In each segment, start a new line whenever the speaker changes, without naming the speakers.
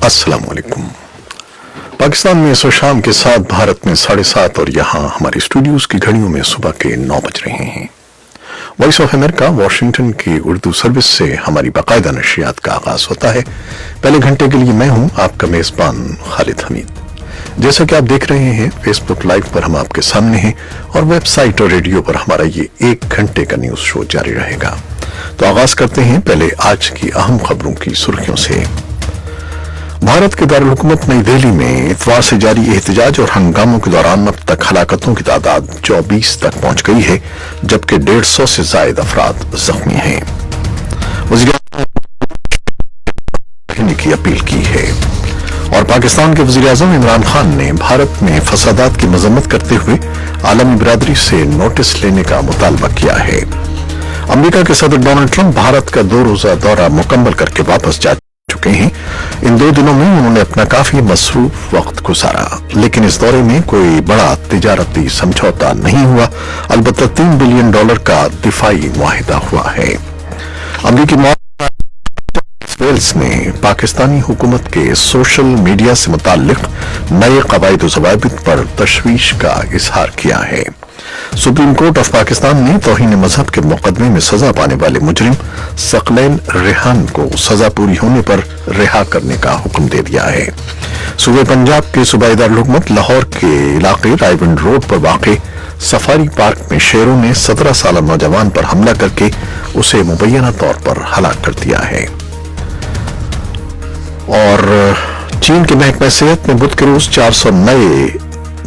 अस्सलाम वालेकुम। पाकिस्तान में इस शाम के 7, भारत में 7:30 और यहाँ हमारे स्टूडियोज की घड़ियों में सुबह के 9 बज रहे हैं। वॉइस ऑफ अमेरिका वाशिंगटन की उर्दू सर्विस से हमारी बाकायदा नशरियात का आगाज होता है। पहले घंटे के लिए मैं हूँ आपका मेजबान खालिद हमीद। जैसा कि आप देख रहे हैं, फेसबुक लाइव पर हम आपके सामने हैं और वेबसाइट और रेडियो पर हमारा ये 1 घंटे का न्यूज शो जारी रहेगा। तो आगाज करते हैं पहले आज की अहम खबरों की सुर्खियों से। भारत के दारुल हुकूमत नई दिल्ली में इतवार से जारी एहतजाज और हंगामों के दौरान अब तक हलाकतों की तादाद 24 तक पहुंच गई है, जबकि 150 से ज्यादा अफराद जख्मी हैं। वज़ीर-ए-आज़म की अपील की है और पाकिस्तान के वज़ीर-ए-आज़म इमरान खान ने भारत में फसादात की मजम्मत करते हुए आलमी बिरादरी से नोटिस लेने का मुतालबा किया है। अमेरिका के सदर डोनाल्ड ट्रंप भारत का 2 रोजा दौरा मुकम्मल करके वापस जा चुके हैं। इन 2 दिनों में उन्होंने अपना काफी मसरूफ वक्त गुजारा, लेकिन इस दौरे में कोई बड़ा तिजारती समझौता नहीं हुआ। अलबत्ता $3 बिलियन का दिफाई मुआहिदा हुआ है। अमरीकी वेल्स ने पाकिस्तानी हुकूमत के सोशल मीडिया से मुताल्लिक नए कवायद व ज़वाबित पर तशवीश का इजहार किया है। सुप्रीम कोर्ट ऑफ पाकिस्तान ने तौहीन मजहब के मुकदमे में सजा पाने वाले मुजरिम सकलैन रेहान को सजा पूरी होने पर रिहा करने का हुक्म दे दिया है। सूबे पंजाब के सूबाई दारुल हुकूमत लाहौर के इलाके रायविंड रोड पर वाक़े सफारी पार्क में शेरों ने 17 साल नौजवान पर हमला करके उसे मुबैना तौर पर हलाक कर दिया है। और चीन के महकमा सेहत ने बुध के रोज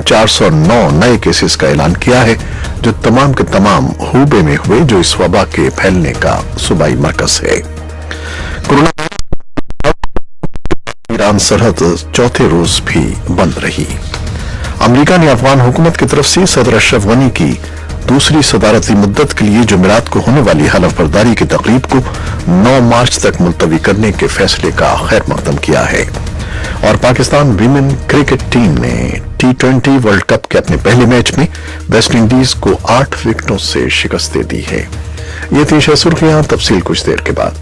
409 नए केसेस का ऐलान किया है, जो तमाम के तमाम हूबे में हुए, जो इस वबा के फैलने का सूबाई मरकज है। कोरोना ईरान सरहद चौथे रोज भी बंद रही। अमेरिका ने अफगान हुकूमत की तरफ से सदर अशरफ गनी की दूसरी सदारती मुद्दत के लिए जुमेरात को होने वाली हलफ बर्दारी की तकरीब को 9 मार्च तक मुलतवी करने के फैसले का खैर मकदम किया है। और पाकिस्तान वीमेन क्रिकेट टीम ने T20 वर्ल्ड कप के अपने पहले मैच में वेस्ट इंडीज को 8 विकेटों से शिकस्त दे दी है। ये थी सुर्खियां, तफसील कुछ देर के बाद।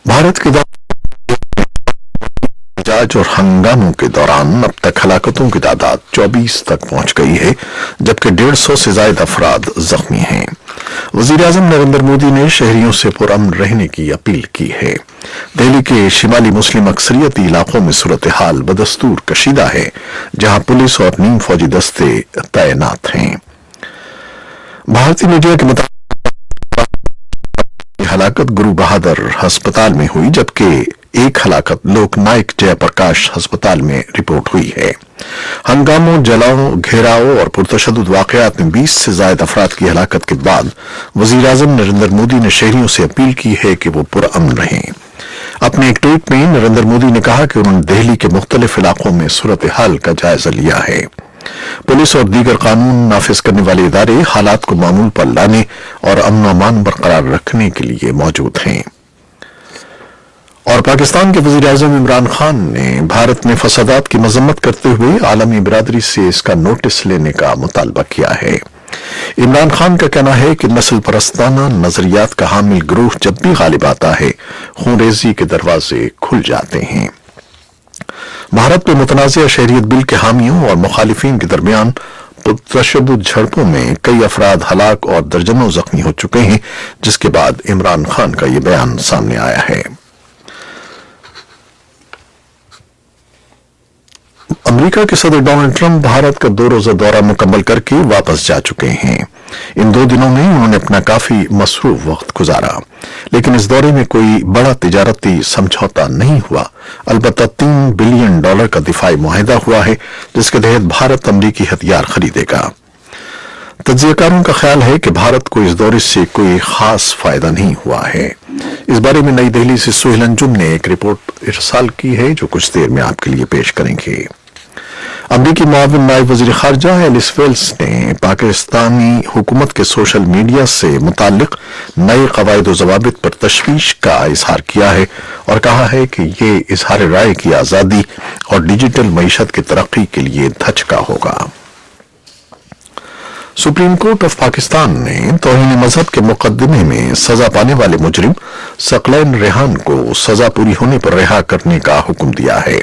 भारत के एहतजाज और हंगामों के दौरान अब तक हलाकतों की तादाद 24 तक पहुंच गई है, जबकि 150 से ज्यादा अफराद जख्मी हैं। वज़ीर-ए-आज़म नरेंद्र मोदी ने शहरियों से पुरअमन रहने की अपील की है। दिल्ली के शिमाली मुस्लिम अक्सरियती इलाकों में सूरत हाल बदस्तूर कशीदा है, जहां पुलिस और नीम फौजी दस्ते तैनात हैं। भारतीय मीडिया के मुताबिक हलाकत गुरु बहादुर अस्पताल में हुई, जबकि एक हलाकत लोकनायक जयप्रकाश अस्पताल में रिपोर्ट हुई है। हंगामों, जलाओं, घेराव और पुरतशद्दुद वाकयात में 20 से ज्यादा अफराद की हलाकत के बाद वज़ीर-ए-आज़म नरेंद्र मोदी ने शहरियों से अपील की है कि वो पुरअमन रहें। अपने एक ट्वीट में नरेंद्र मोदी ने कहा कि उन्होंने दिल्ली के मुख्तलिफ इलाकों में सूरत हाल का जायजा लिया है। पुलिस और दीगर कानून नाफिज करने वाले इदारे हालात को मामूल पर लाने और अमन अमान बरकरार रखने के लिए मौजूद हैं। और पाकिस्तान के वज़ीर-ए-आज़म इमरान खान ने भारत में फसादात की मजम्मत करते हुए आलमी बिरादरी से इसका नोटिस लेने का मुतालबा किया है। इमरान खान का कहना है कि नस्ल परस्ताना नजरियात का हामिल ग्रोह जब भी गालिब आता है, खूनरेजी के दरवाजे खुल जाते हैं। भारत में मुतनाज़िया शहरियत बिल के हामियों और मुखालिफिन के दरमियान तशद्दुद झड़पों में कई अफराद हलाक और दर्जनों जख्मी हो चुके हैं, जिसके बाद इमरान खान का यह बयान सामने आया है। अमेरिका के सदर डोनाल्ड ट्रंप भारत का 2 रोजा दौरा मुकम्मल करके वापस जा चुके हैं। इन 2 दिनों में उन्होंने अपना काफी मसरूफ वक्त गुजारा, लेकिन इस दौरे में कोई बड़ा तिजारती समझौता नहीं हुआ। अलबत्ता $3 बिलियन का दिफाई मुआहिदा हुआ है, जिसके तहत भारत अमरीकी हथियार खरीदेगा। तज्जियाकारों का ख्याल है कि भारत को इस दौरे से कोई खास फायदा नहीं हुआ है। इस बारे में नई दिल्ली से सुहेल अंजुम ने एक रिपोर्ट इरसाल की है, जो कुछ देर में आपके लिए पेश करेंगे। अमरीकी मुआविन नायब वज़ीर ख़ारजा एलिस वेल्स ने पाकिस्तानी हुकूमत के सोशल मीडिया से मुताल्लिक नए कवायद व ज़वाबित पर तशवीश का इजहार किया है और कहा है कि ये इजहार राय की आज़ादी और डिजिटल मईशत की तरक्की के लिए धचका होगा। सुप्रीम कोर्ट ऑफ पाकिस्तान ने तौहीन मजहब के मुकदमे में सजा पाने वाले मुजरिम सकलैन रेहान को सजा पूरी होने पर रिहा करने का हुक्म दिया है।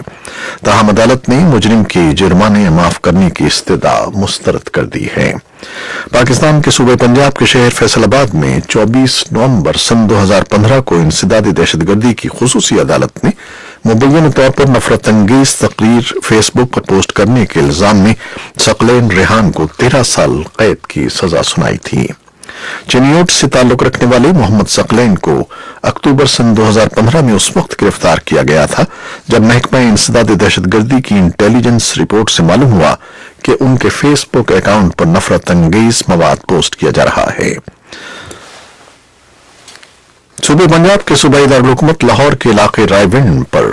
ताहम अदालत ने मुजरिम के जुर्माने माफ करने की इस्तदा मुस्तरद कर दी है। पाकिस्तान के सूबे पंजाब के शहर फैसलाबाद में 24 नवंबर सन 2015 को इंसदादी दहशतगर्दी की खुसूसी अदालत ने मुबैयन तौर पर नफरत अंगेज तकरीर फेसबुक पर पोस्ट करने के इल्जाम में सकलैन रेहान को 13 साल कैद की सजा सुनाई थी। चिनियोट से ताल्लुक रखने वाले मोहम्मद सकलैन को अक्टूबर सन 2015 में उस वक्त गिरफ्तार किया गया था जब महकमा इंसदाद दहशतगर्दी की इंटेलिजेंस रिपोर्ट से मालूम हुआ कि उनके फेसबुक अकाउंट पर नफरत अंगेज मवाद पोस्ट किया जा रहा है। सूबे पंजाब के सूबाई दारुल-हुकूमत लाहौर के इलाके रायविंड पर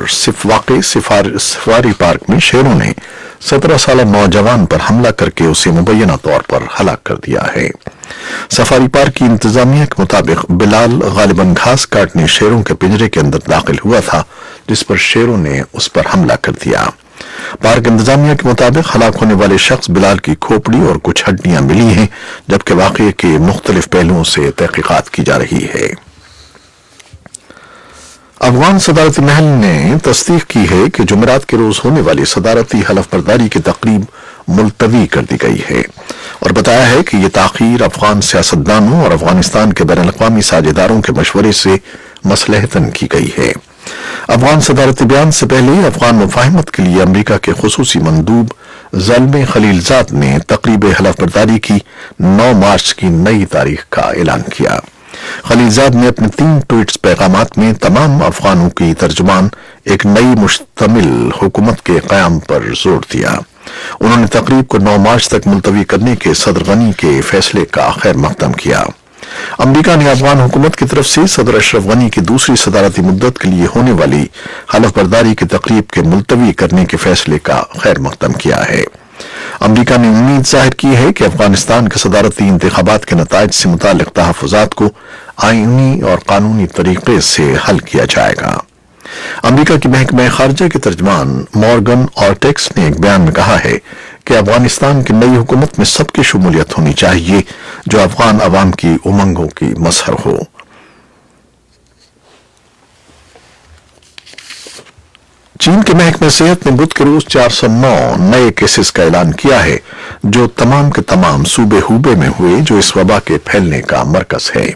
वाक़े सफारी पार्क में शेरों ने 17 साल नौजवान पर हमला करके उसे मुबैना तौर पर हलाक कर दिया है। सफारी पार्क की इंतजामिया के मुताबिक बिलाल गालिबन घास काटने शेरों के पिंजरे के अंदर दाखिल हुआ था, जिस पर शेरों ने उस पर हमला कर दिया। पार्क इंतजामिया के मुताबिक हलाक होने वाले शख्स बिलाल की खोपड़ी और कुछ हड्डियां मिली हैं, जबकि वाक़े के मुख्तलिफ पहलुओं से तहकीकात की जा रही है। अफगान सदारती महल ने तस्दीक की है कि जुमेरात के रोज होने वाली सदारती हलफ बर्दारी की तकरीब मुलतवी कर दी गई है और बताया है कि यह ताखीर अफगान सियासतदानों और अफगानिस्तान के बैनुल-अक़वामी साझेदारों के मशवरे से मसलहतन की गई है। अफगान सदारती बयान से पहले अफगान मुफाहमत के लिए अमरीका के खुसूसी मंदूब ज़ल्मे खलीलजाद ने तकरीब हलफ बर्दारी की 9 मार्च की नई तारीख का ऐलान किया। खलीलजाद ने अपने 3 ट्वीट्स पैगामात में तमाम अफगानों की तर्जुमान एक नई मुश्तमिल हुकूमत के क़याम पर जोर दिया। उन्होंने तकरीब को 9 मार्च तक मुलतवी करने के सदर गनी के फैसले का खैर मकदम किया। अमरीका ने अफगान हुकूमत की तरफ से सदर अशरफ गनी की दूसरी सदारती मुद्दत के लिए होने वाली हलफ बर्दारी की तकरीब के मुलतवी करने के फैसले का खैर मकदम किया है। अमरीका ने उम्मीद जाहिर की है कि अफगानिस्तान के सदारती इंतखाबात के नताइज से मुताल्लिक तहफ़्फ़ुज़ात को आईनी और कानूनी तरीके से हल किया जाएगा। अमरीका की महकमा खारजा के तर्जमान मॉर्गन ऑर्टेक्स ने एक बयान में कहा है कि अफगानिस्तान की नई हुकूमत में सबकी शमूलियत होनी चाहिए जो अफगान अवाम की उमंगों की मसहर हो। चीन के महकमे सेहत ने बुध के रोज 409 नए केसेस का ऐलान किया है, जो तमाम के तमाम सूबे हुबे में हुए जो इस वबा के फैलने का मरकज है।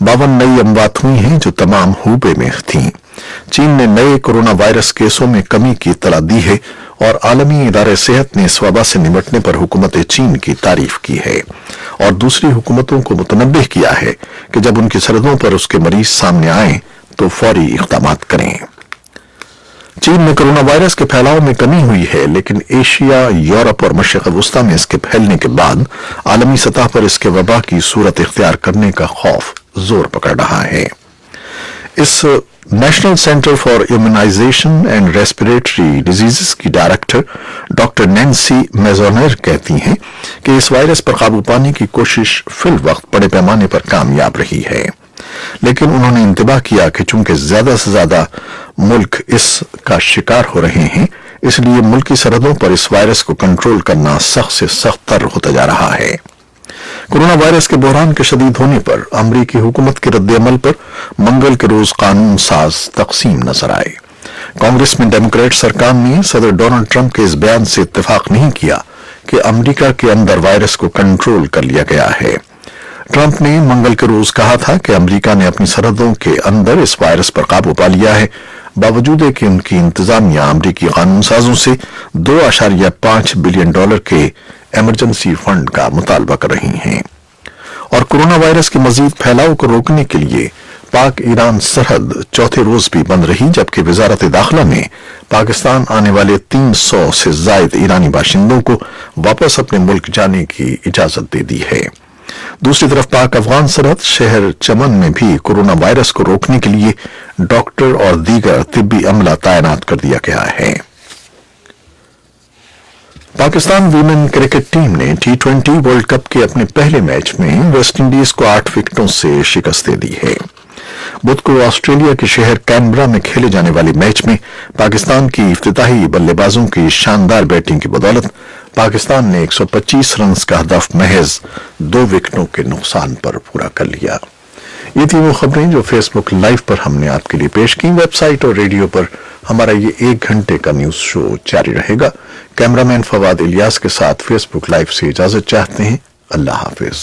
52 नई अमवात हुई हैं जो तमाम हुबे में थीं। चीन ने नए कोरोना वायरस केसों में कमी की इत्तला दी है और आलमी इदारे सेहत ने इस वबा से निपटने पर हुकूमत चीन की तारीफ की है और दूसरी हुकूमतों को मुतनब्बिह किया है कि जब उनकी सरहदों पर उसके मरीज सामने आए तो फौरी इक़दाम करें। चीन में कोरोना वायरस के फैलाव में कमी हुई है, लेकिन एशिया, यूरोप और मशरिक़ वुस्ता में इसके फैलने के बाद आलमी सतह पर इसके वबा की सूरत इख्तियार करने का खौफ जोर पकड़ रहा है। इस national centre for immunisation and respiratory diseases की डायरेक्टर डॉक्टर नैन्सी मेजोनर कहती हैं कि इस वायरस पर काबू पाने की कोशिश फिल वक्त बड़े पैमाने पर कामयाब रही है, लेकिन उन्होंने इंतबाह किया कि चूंकि ज्यादा से ज्यादा मुल्क इसका शिकार हो रहे हैं, इसलिए मुल्की सरहदों पर इस वायरस को कंट्रोल करना सख्त से सख्तर होता जा रहा है। कोरोना वायरस के बहरान के शदीद होने पर अमरीकी हुकूमत के रद्द-ए-अमल पर मंगल के रोज कानून साज तकसीम नजर आए। कांग्रेस में डेमोक्रेट सरकार ने सदर डोनाल्ड ट्रंप के इस बयान से इत्तेफाक नहीं किया कि अमरीका के अंदर वायरस को कंट्रोल कर लिया गया है। ट्रंप ने मंगल के रोज कहा था कि अमरीका ने अपनी सरहदों के अंदर इस वायरस पर काबू पा लिया है, बावजूद कि उनकी इंतजामिया अमरीकी कानून साजों से $2.5 बिलियन के इमरजेंसी फंड का मुतालबा कर रही हैं। और कोरोना वायरस के मजीद फैलाव को रोकने के लिए पाक ईरान सरहद चौथे रोज भी बंद रही, जबकि वजारत दाखिला ने पाकिस्तान आने वाले 300 से जायद ईरानी बाशिंदों को वापस अपने मुल्क जाने की इजाजत दे दी है। दूसरी तरफ पाक अफगान सरहद शहर चमन में भी कोरोना वायरस को रोकने के लिए डॉक्टर और दीगर तिब्बी अमला तैनात कर दिया गया है। पाकिस्तान वीमेन क्रिकेट टीम ने T20 वर्ल्ड कप के अपने पहले मैच में वेस्टइंडीज को 8 विकेटों से शिकस्त दे दी है। बुध को ऑस्ट्रेलिया के शहर कैनबरा में खेले जाने वाले मैच में पाकिस्तान की इफ्तिताही बल्लेबाजों की शानदार बैटिंग की बदौलत पाकिस्तान ने 125 रन का हदफ महज 2 विकेटों के नुकसान पर पूरा कर लिया। ये थी वो खबरें जो फेसबुक लाइव पर हमने आपके लिए पेश की। वेबसाइट और रेडियो पर हमारा ये 1 घंटे का न्यूज शो जारी रहेगा। कैमरामैन फवाद इलियास के साथ फेसबुक लाइव से इजाजत चाहते हैं। अल्लाह हाफिज।